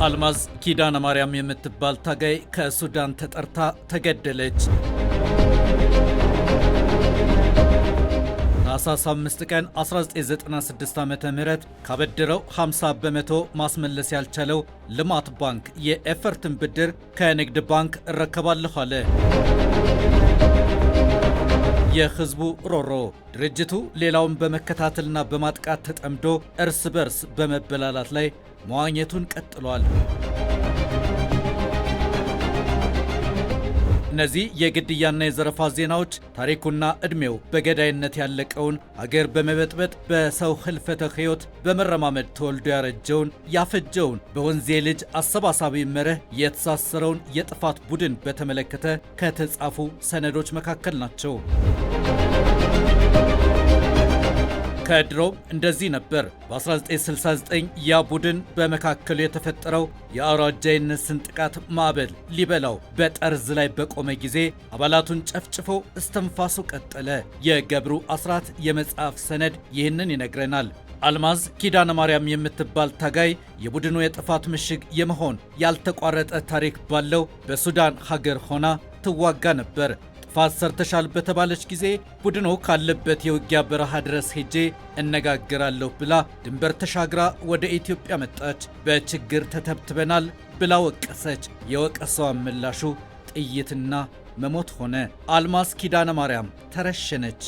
አልማዝ ኪዳነ ማርያም የምትባል ታጋይ ከሱዳን ተጠርታ ተገደለች። ታኅሳስ 5 ቀን 1996 ዓ.ም ካበደረው 50 በመቶ ማስመለስ ያልቻለው ልማት ባንክ የኤፈርትን ብድር ከንግድ ባንክ እረከባለሁ አለ። የህዝቡ ሮሮ ድርጅቱ ሌላውን በመከታተልና በማጥቃት ተጠምዶ እርስ በርስ በመበላላት ላይ መዋኘቱን ቀጥሏል። እነዚህ የግድያና የዘረፋ ዜናዎች ታሪኩና ዕድሜው በገዳይነት ያለቀውን አገር በመበጥበጥ በሰው ህልፈተ ሕይወት በመረማመድ ተወልዶ ያረጀውን ያፈጀውን በወንዜ ልጅ አሰባሳቢ መርህ የተሳሰረውን የጥፋት ቡድን በተመለከተ ከተጻፉ ሰነዶች መካከል ናቸው። ከድሮም እንደዚህ ነበር። በ1969 ያ ቡድን በመካከሉ የተፈጠረው የአውራጃይነት ስንጥቃት ማዕበል ሊበላው በጠርዝ ላይ በቆመ ጊዜ አባላቱን ጨፍጭፎ እስትንፋሱ ቀጠለ። የገብሩ አስራት የመጽሐፍ ሰነድ ይህንን ይነግረናል። አልማዝ ኪዳነ ማርያም የምትባል ታጋይ የቡድኑ የጥፋት ምሽግ የመሆን ያልተቋረጠ ታሪክ ባለው በሱዳን ሀገር ሆና ትዋጋ ነበር። ጥፋት ሰርተሻል በተባለች ጊዜ ቡድኑ ካለበት የውጊያ በረሃ ድረስ ሄጄ እነጋገራለሁ ብላ ድንበር ተሻግራ ወደ ኢትዮጵያ መጣች። በችግር ተተብትበናል ብላ ወቀሰች። የወቀሰዋ ምላሹ ጥይትና መሞት ሆነ። አልማዝ ኪዳነ ማርያም ተረሸነች።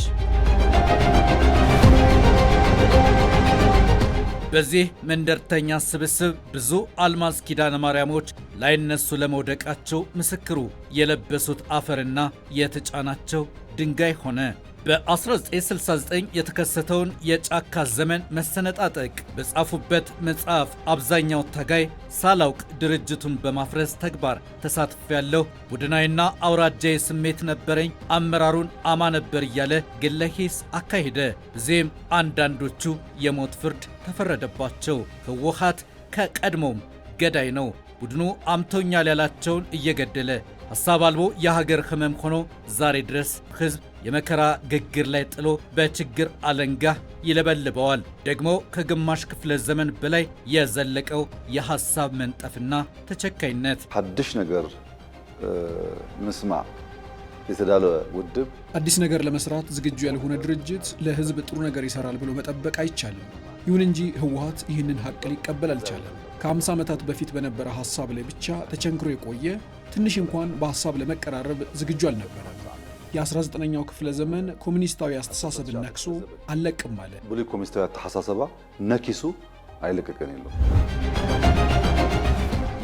በዚህ መንደርተኛ ስብስብ ብዙ አልማዝ ኪዳነ ማርያሞች ላይነሱ ለመውደቃቸው ምስክሩ የለበሱት አፈርና የተጫናቸው ድንጋይ ሆነ። በ1969 የተከሰተውን የጫካ ዘመን መሰነጣጠቅ በጻፉበት መጽሐፍ አብዛኛው ታጋይ ሳላውቅ ድርጅቱን በማፍረስ ተግባር ተሳትፌያለሁ፣ ቡድናዊና አውራጃዊ ስሜት ነበረኝ፣ አመራሩን አማ ነበር እያለ ግለ ሂስ አካሄደ። በዚህም አንዳንዶቹ የሞት ፍርድ ተፈረደባቸው። ህወሓት ከቀድሞም ገዳይ ነው። ቡድኑ አምቶኛል ያላቸውን እየገደለ ሐሳብ አልቦ የሀገር ህመም ሆኖ ዛሬ ድረስ ህዝብ የመከራ ግግር ላይ ጥሎ በችግር አለንጋ ይለበልበዋል። ደግሞ ከግማሽ ክፍለ ዘመን በላይ የዘለቀው የሐሳብ መንጠፍና ተቸካይነት ሐድሽ ነገር ምስማ የተዳለ ውድብ አዲስ ነገር ለመስራት ዝግጁ ያልሆነ ድርጅት ለህዝብ ጥሩ ነገር ይሰራል ብሎ መጠበቅ አይቻልም። ይሁን እንጂ ህወሓት ይህንን ሀቅ ሊቀበል አልቻለም። ከ50 ዓመታት በፊት በነበረ ሐሳብ ላይ ብቻ ተቸንክሮ የቆየ ትንሽ እንኳን በሐሳብ ለመቀራረብ ዝግጁ አልነበረም። የ19ኛው ክፍለ ዘመን ኮሙኒስታዊ አስተሳሰብን ነክሶ አለቅም አለ። ብሉ ኮሙኒስታዊ አስተሳሰባ ነኪሱ አይለቀቀን የለው።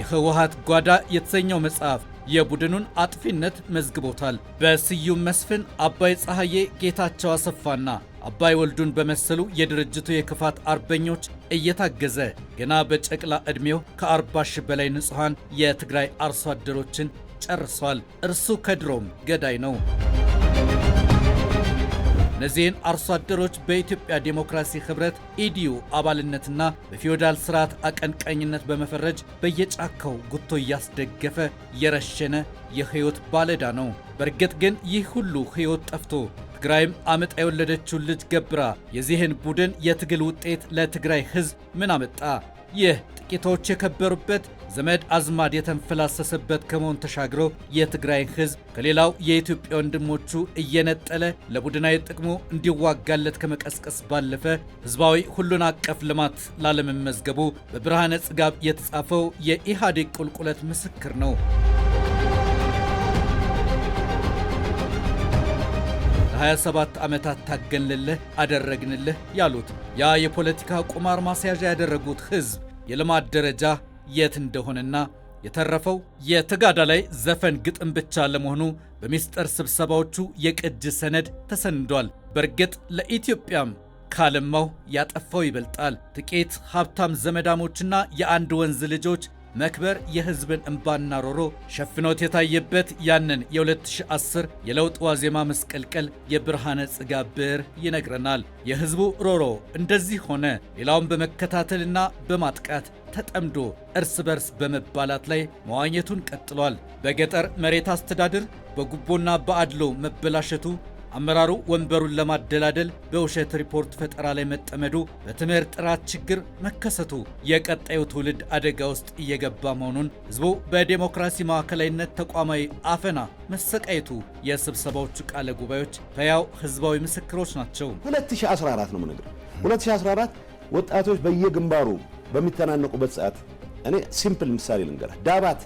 የህወሓት ጓዳ የተሰኘው መጽሐፍ የቡድኑን አጥፊነት መዝግቦታል። በስዩም መስፍን፣ አባይ ፀሐዬ፣ ጌታቸው አሰፋና አባይ ወልዱን በመሰሉ የድርጅቱ የክፋት አርበኞች እየታገዘ ገና በጨቅላ ዕድሜው ከ40 ሺህ በላይ ንጹሐን የትግራይ አርሶ አደሮችን ጨርሷል። እርሱ ከድሮም ገዳይ ነው። እነዚህን አርሶ አደሮች በኢትዮጵያ ዴሞክራሲ ህብረት ኢዲዩ አባልነትና በፊውዳል ስርዓት አቀንቃኝነት በመፈረጅ በየጫካው ጉቶ እያስደገፈ የረሸነ የህይወት ባለዳ ነው። በእርግጥ ግን ይህ ሁሉ ህይወት ጠፍቶ ትግራይም አመጣ የወለደችውን ልጅ ገብራ የዚህን ቡድን የትግል ውጤት ለትግራይ ህዝብ ምን አመጣ? ይህ ጥቂቶች የከበሩበት ዘመድ አዝማድ የተንፈላሰሰበት ከመሆን ተሻግሮ የትግራይ ህዝብ ከሌላው የኢትዮጵያ ወንድሞቹ እየነጠለ ለቡድናዊ ጥቅሙ እንዲዋጋለት ከመቀስቀስ ባለፈ ህዝባዊ ሁሉን አቀፍ ልማት ላለመመዝገቡ በብርሃነ ጽጋብ የተጻፈው የኢህአዴግ ቁልቁለት ምስክር ነው። ለ27 ዓመታት ታገንልህ አደረግንልህ ያሉት ያ የፖለቲካ ቁማር ማስያዣ ያደረጉት ህዝብ የልማት ደረጃ የት እንደሆነና የተረፈው የተጋዳላይ ዘፈን ግጥም ብቻ ለመሆኑ በሚስጥር ስብሰባዎቹ የቅጅ ሰነድ ተሰንዷል። በእርግጥ ለኢትዮጵያም ካለማው ያጠፋው ይበልጣል። ጥቂት ሀብታም ዘመዳሞችና የአንድ ወንዝ ልጆች መክበር የህዝብን እንባና ሮሮ ሸፍኖት የታየበት ያንን የ2010 የለውጥ ዋዜማ መስቀልቀል የብርሃነ ጽጋብ ብዕር ይነግረናል። የህዝቡ ሮሮ እንደዚህ ሆነ። ሌላውን በመከታተልና በማጥቃት ተጠምዶ እርስ በርስ በመባላት ላይ መዋኘቱን ቀጥሏል። በገጠር መሬት አስተዳደር በጉቦና በአድሎ መበላሸቱ አመራሩ ወንበሩን ለማደላደል በውሸት ሪፖርት ፈጠራ ላይ መጠመዱ፣ በትምህርት ጥራት ችግር መከሰቱ የቀጣዩ ትውልድ አደጋ ውስጥ እየገባ መሆኑን፣ ህዝቡ በዴሞክራሲ ማዕከላዊነት ተቋማዊ አፈና መሰቃየቱ የስብሰባዎቹ ቃለ ጉባኤዎች ሕያው ህዝባዊ ምስክሮች ናቸው። 2014 ነው የምነግርህ። 2014 ወጣቶች በየግንባሩ በሚተናነቁበት ሰዓት እኔ ሲምፕል ምሳሌ ልንገርህ። ዳባት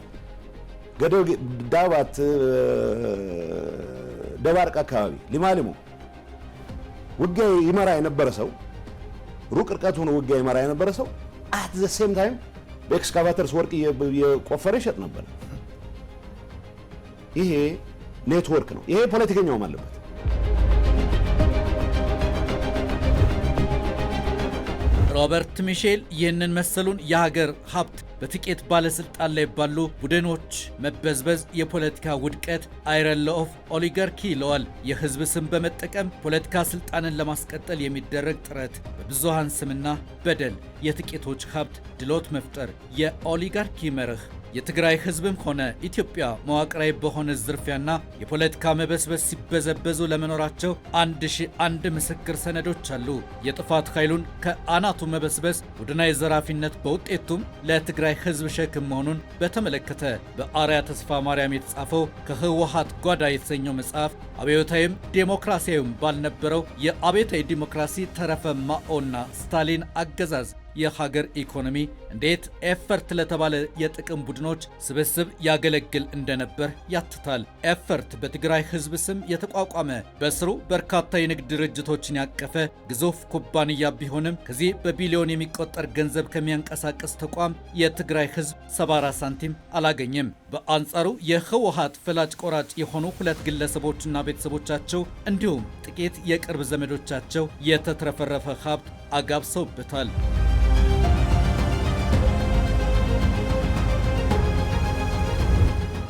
ደባርቅ አካባቢ ሊማሊሞ ውጊያ ይመራ የነበረ ሰው ሩቅ ርቀት ሆኖ ውጊያ ይመራ የነበረ ሰው አት ዘ ሴም ታይም በኤክስካቫተርስ ወርቅ የቆፈረ ይሸጥ ነበር። ይሄ ኔትወርክ ነው። ይሄ ፖለቲከኛውም አለበት። ሮበርት ሚሼል ይህንን መሰሉን የሀገር ሀብት በጥቂት ባለስልጣን ላይ ባሉ ቡድኖች መበዝበዝ የፖለቲካ ውድቀት አይረን ሎው ኦፍ ኦሊጋርኪ ይለዋል። የህዝብ ስም በመጠቀም ፖለቲካ ስልጣንን ለማስቀጠል የሚደረግ ጥረት፣ በብዙሃን ስምና በደል የጥቂቶች ሀብት ድሎት መፍጠር የኦሊጋርኪ መርህ። የትግራይ ህዝብም ሆነ ኢትዮጵያ መዋቅራዊ በሆነ ዝርፊያና የፖለቲካ መበስበስ ሲበዘበዙ ለመኖራቸው 1001 ምስክር ሰነዶች አሉ። የጥፋት ኃይሉን ከአናቱ መበስበስ፣ ቡድናዊ ዘራፊነት በውጤቱም ለትግራይ ህዝብ ሸክም መሆኑን በተመለከተ በአርያ ተስፋ ማርያም የተጻፈው ከህወሓት ጓዳ የተሰኘው መጽሐፍ አብዮታዊም ዴሞክራሲያዊም ባልነበረው የአብዮታዊ ዲሞክራሲ ተረፈ ማኦና ስታሊን አገዛዝ የሀገር ኢኮኖሚ እንዴት ኤፈርት ለተባለ የጥቅም ቡድኖች ስብስብ ያገለግል እንደነበር ያትታል። ኤፈርት በትግራይ ህዝብ ስም የተቋቋመ በስሩ በርካታ የንግድ ድርጅቶችን ያቀፈ ግዙፍ ኩባንያ ቢሆንም ከዚህ በቢሊዮን የሚቆጠር ገንዘብ ከሚያንቀሳቅስ ተቋም የትግራይ ህዝብ 74 ሳንቲም አላገኘም። በአንጻሩ የህወሓት ፈላጭ ቆራጭ የሆኑ ሁለት ግለሰቦችና ቤተሰቦቻቸው እንዲሁም ጥቂት የቅርብ ዘመዶቻቸው የተትረፈረፈ ሀብት አጋብሰውበታል።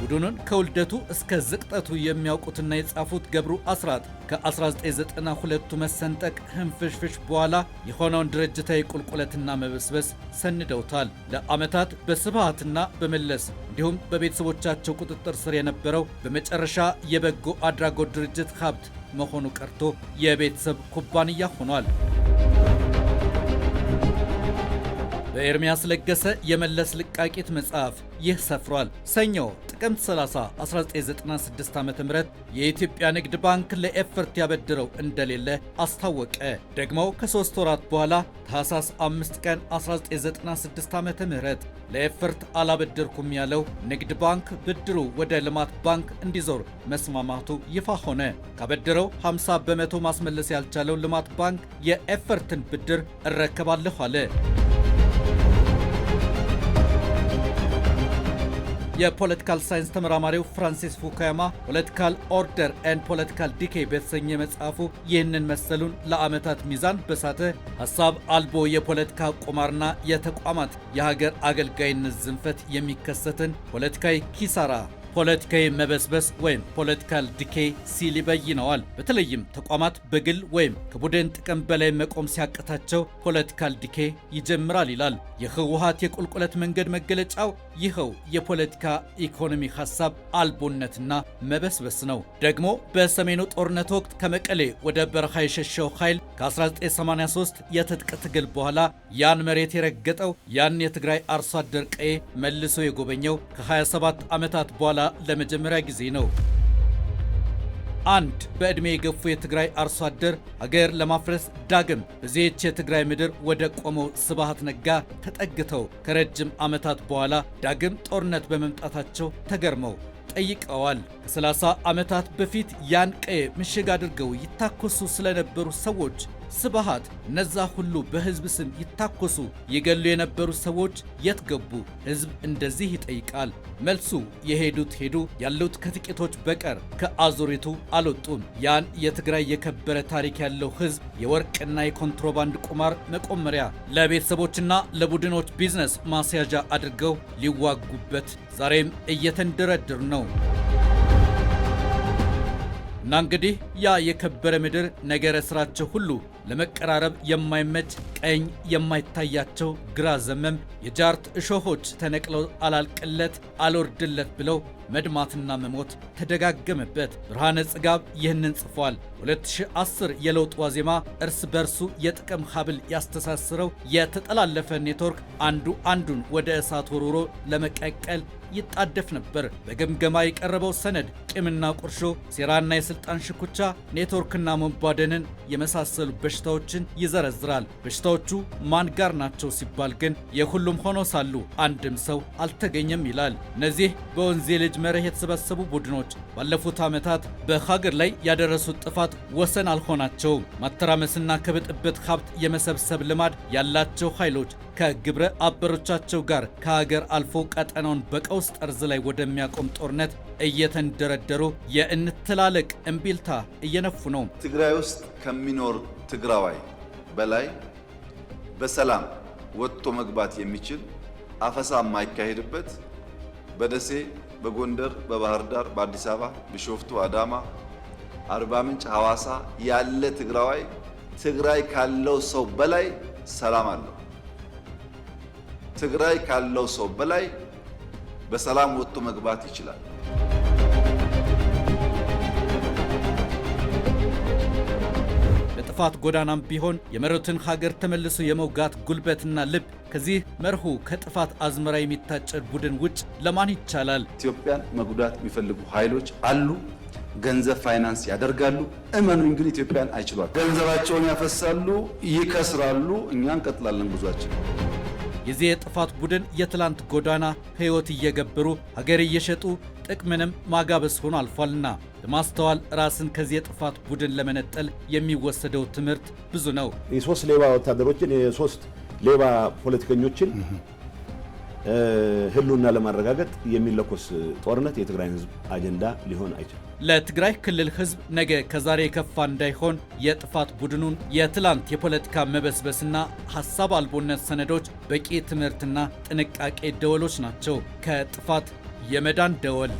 ቡድኑን ከውልደቱ እስከ ዝቅጠቱ የሚያውቁትና የጻፉት ገብሩ አስራት ከ1992ቱ መሰንጠቅ ህንፍሽፍሽ በኋላ የሆነውን ድርጅታዊ ቁልቁለትና መበስበስ ሰንደውታል። ለዓመታት በስብሃትና በመለስ እንዲሁም በቤተሰቦቻቸው ቁጥጥር ስር የነበረው በመጨረሻ የበጎ አድራጎት ድርጅት ሀብት መሆኑ ቀርቶ የቤተሰብ ኩባንያ ሆኗል። በኤርሚያስ ለገሰ የመለስ ልቃቂት መጽሐፍ ይህ ሰፍሯል። ሰኞ ጥቅምት 30 1996 ዓ.ም የኢትዮጵያ ንግድ ባንክ ለኤፈርት ያበድረው እንደሌለ አስታወቀ። ደግሞ ከ3 ወራት በኋላ ታህሳስ 5 ቀን 1996 ዓ.ም ለኤፈርት አላበደርኩም ያለው ንግድ ባንክ ብድሩ ወደ ልማት ባንክ እንዲዞር መስማማቱ ይፋ ሆነ። ካበደረው 50 በመቶ ማስመለስ ያልቻለው ልማት ባንክ የኤፈርትን ብድር እረከባለሁ አለ። የፖለቲካል ሳይንስ ተመራማሪው ፍራንሲስ ፉኩያማ ፖለቲካል ኦርደር ኤንድ ፖለቲካል ዲኬይ በተሰኘ መጽሐፉ ይህንን መሰሉን ለዓመታት ሚዛን በሳተ ሐሳብ አልቦ የፖለቲካ ቁማርና የተቋማት የሀገር አገልጋይነት ዝንፈት የሚከሰትን ፖለቲካዊ ኪሳራ ፖለቲካዊ መበስበስ ወይም ፖለቲካል ዲኬይ ሲል ይበይነዋል። በተለይም ተቋማት በግል ወይም ከቡድን ጥቅም በላይ መቆም ሲያቅታቸው ፖለቲካል ዲኬይ ይጀምራል ይላል። የህወሓት የቁልቁለት መንገድ መገለጫው ይኸው የፖለቲካ ኢኮኖሚ ሐሳብ አልቦነትና መበስበስ ነው። ደግሞ በሰሜኑ ጦርነት ወቅት ከመቀሌ ወደ በረሃ የሸሸው ኃይል ከ1983 የትጥቅ ትግል በኋላ ያን መሬት የረገጠው ያን የትግራይ አርሶ አደር ቀዬ መልሶ የጎበኘው ከ27 ዓመታት በኋላ ለመጀመሪያ ጊዜ ነው። አንድ በዕድሜ የገፉ የትግራይ አርሶ አደር ሀገር ለማፍረስ ዳግም በዚህች የትግራይ ምድር ወደ ቆመው ስብሃት ነጋ ተጠግተው ከረጅም ዓመታት በኋላ ዳግም ጦርነት በመምጣታቸው ተገርመው ጠይቀዋል። ከ30 ዓመታት በፊት ያን ቀዬ ምሽግ አድርገው ይታኮሱ ስለነበሩ ሰዎች ስብሃት እነዛ ሁሉ በህዝብ ስም ይታኮሱ ይገሉ የነበሩ ሰዎች የት ገቡ? ህዝብ እንደዚህ ይጠይቃል። መልሱ የሄዱት ሄዱ፣ ያሉት ከጥቂቶች በቀር ከአዙሪቱ አልወጡም። ያን የትግራይ የከበረ ታሪክ ያለው ህዝብ የወርቅና የኮንትሮባንድ ቁማር መቆመሪያ ለቤተሰቦችና ለቡድኖች ቢዝነስ ማስያዣ አድርገው ሊዋጉበት ዛሬም እየተንደረደሩ ነው። እና እንግዲህ ያ የከበረ ምድር ነገረ ስራቸው ሁሉ ለመቀራረብ የማይመች ቀኝ የማይታያቸው ግራ ዘመም የጃርት እሾሆች ተነቅለው አላልቅለት አልወርድለት ብለው መድማትና መሞት ተደጋገመበት። ብርሃነ ጽጋብ ይህንን ጽፏል። 2010 የለውጥ ዋዜማ እርስ በርሱ የጥቅም ሀብል ያስተሳስረው የተጠላለፈ ኔትወርክ አንዱ አንዱን ወደ እሳት ወርውሮ ለመቀቀል ይጣደፍ ነበር። በግምገማ የቀረበው ሰነድ ቂምና ቁርሾ፣ ሴራና የስልጣን ሽኩቻ፣ ኔትወርክና መቧደንን የመሳሰሉ በሽታዎችን ይዘረዝራል። በሽታዎቹ ማን ጋር ናቸው ሲባል ግን የሁሉም ሆኖ ሳሉ አንድም ሰው አልተገኘም ይላል። እነዚህ በወንዜ ልጅ መርህ የተሰበሰቡ ቡድኖች ባለፉት ዓመታት በሀገር ላይ ያደረሱት ጥፋት ወሰን አልሆናቸውም። ማተራመስና ከብጥብጥ ሀብት የመሰብሰብ ልማድ ያላቸው ኃይሎች ከግብረ አበሮቻቸው ጋር ከሀገር አልፎ ቀጠናውን በቀውስ ጠርዝ ላይ ወደሚያቆም ጦርነት እየተንደረደሩ የእንተላለቅ እምቢልታ እየነፉ ነው። ትግራይ ውስጥ ከሚኖር ትግራዋይ በላይ በሰላም ወጥቶ መግባት የሚችል አፈሳ የማይካሄድበት በደሴ፣ በጎንደር፣ በባህር ዳር፣ በአዲስ አበባ፣ ቢሾፍቱ፣ አዳማ፣ አርባ ምንጭ፣ ሐዋሳ ያለ ትግራዋይ ትግራይ ካለው ሰው በላይ ሰላም አለው። ትግራይ ካለው ሰው በላይ በሰላም ወጥቶ መግባት ይችላል። በጥፋት ጎዳናም ቢሆን የመሩትን ሀገር ተመልሶ የመውጋት ጉልበትና ልብ ከዚህ መርሁ ከጥፋት አዝመራ የሚታጨድ ቡድን ውጭ ለማን ይቻላል? ኢትዮጵያን መጉዳት የሚፈልጉ ኃይሎች አሉ። ገንዘብ ፋይናንስ ያደርጋሉ። እመኑኝ ግን ኢትዮጵያን አይችሏል። ገንዘባቸውን ያፈሳሉ፣ ይከስራሉ። እኛ እንቀጥላለን ጉዟችን። የዚህ የጥፋት ቡድን የትላንት ጎዳና ሕይወት እየገበሩ ሀገር እየሸጡ ጥቅምንም ማጋበስ ሆኖ አልፏልና ለማስተዋል ራስን ከዚህ የጥፋት ቡድን ለመነጠል የሚወሰደው ትምህርት ብዙ ነው። የሶስት ሌባ ወታደሮችን የሶስት ሌባ ፖለቲከኞችን ህልውና ለማረጋገጥ የሚለኮስ ጦርነት የትግራይን ህዝብ አጀንዳ ሊሆን አይችልም። ለትግራይ ክልል ህዝብ ነገ ከዛሬ የከፋ እንዳይሆን የጥፋት ቡድኑን የትላንት የፖለቲካ መበስበስና ሐሳብ አልቦነት ሰነዶች በቂ ትምህርትና ጥንቃቄ ደወሎች ናቸው። ከጥፋት የመዳን ደወል